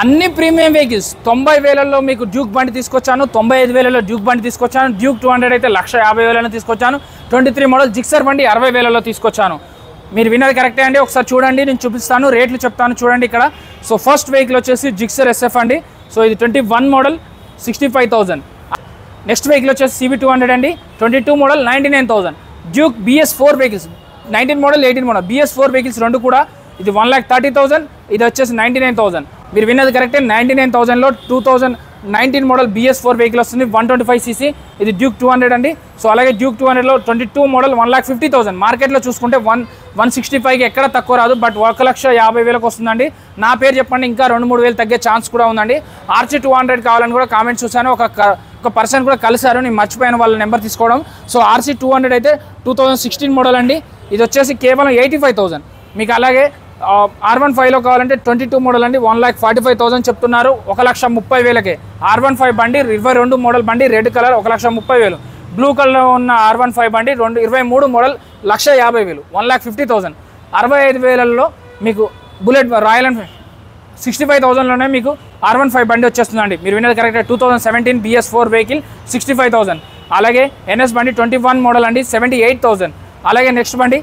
అన్ని premium vehicles 90,000లో మీకు Duke బండి తీసుకొచ్చాను, 95,000లో డ్యూక్ బండి తీసుకొచ్చాను, డ్యూక్ 200 అయితే 1,50,000 తీసుకొచ్చాను, 23 మోడల్ జిక్సర్ బండి 60,000లో తీసుకొచ్చాను. మీరు విన్నది కరెక్టే అండి. ఒకసారి చూడండి, నేను చూపిస్తాను, రేట్లు చెప్తాను చూడండి ఇక్కడ. సో ఫస్ట్ వెహికల్ వచ్చేసి జిక్సర్ SF అండి. సో ఇది 21 మోడల్ 65,000. నెక్స్ట్ వెహికల్ వచ్చేసి CB 200 అండి, 22 model 99,000. Duke BS4 vehicles 19 model 18 model BS4 vehicles రెండు కూడా ఇది 1,30,000, ఇది వచ్చేసి 99,000. మీరు విన్నది కరెక్టే. 99,000లో 2019 మోడల్ BS4 వెహికల్ వస్తుంది, 125cc. ఇది డ్యూక్ 200 అండి. సో అలాగే డ్యూక్ 200లో 22 మోడల్ 1,50,000. మార్కెట్లో చూసుకుంటే 165కి ఎక్కడ తక్కువ రాదు, బట్ 1,50,000కి వస్తుందండి. నా పేరు చెప్పండి, ఇంకా 2-3 వేలు తగ్గే ఛాన్స్ కూడా ఉందండి. RC 200 కావాలని కూడా కామెంట్స్ చూశాను, ఒక పర్సన్ కూడా కలిసారు, నేను మర్చిపోయిన వాళ్ళ నెంబర్ తీసుకోవడం. సో RC 200 అయితే 2016 మోడల్ అండి. ఇది వచ్చేసి కేవలం 85,000. మీకు అలాగే R15లో కావాలంటే 22 మోడల్ అండి, 1,45,000 చెప్తున్నారు, 1,30,000కే. R15 బండి 22 మోడల్ బండి, రెడ్ కలర్ 1,30,000. బ్లూ కలర్లో ఉన్న R15 బండి 23 మోడల్ 1,50,000, 1,50,000. 65,000లో మీకు బుల్లెట్ రాయల్ ఎన్ఫీల్డ్ 65,000లోనే మీకు R15 బండి వచ్చేస్తుందండి. మీరు విన్నది కరెక్ట్. 2017 BS4 vehicle 65,000. అలాగే NS బండి 21 మోడల్ అండి, 78,000. అలాగే నెక్స్ట్ బండి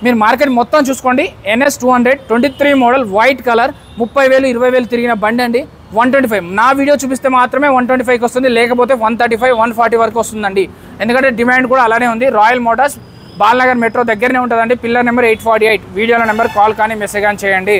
మీరు మార్కెట్ మొత్తం చూసుకోండి, NS 200 23 మోడల్ వైట్ కలర్ 30,000 20,000 తిరిగిన బండి అండి, 125. నా వీడియో చూపిస్తే మాత్రమే 125కి వస్తుంది, లేకపోతే 135 140 వరకు వస్తుందండి. ఎందుకంటే డిమాండ్ కూడా అలానే ఉంది. రాయల్ మోటార్స్ బాలనగర్ మెట్రో దగ్గరనే ఉంటుందండి. Pillar number 848. వీడియోల నెంబర్ కాల్ కానీ మెసేజ్ కానీ చేయండి.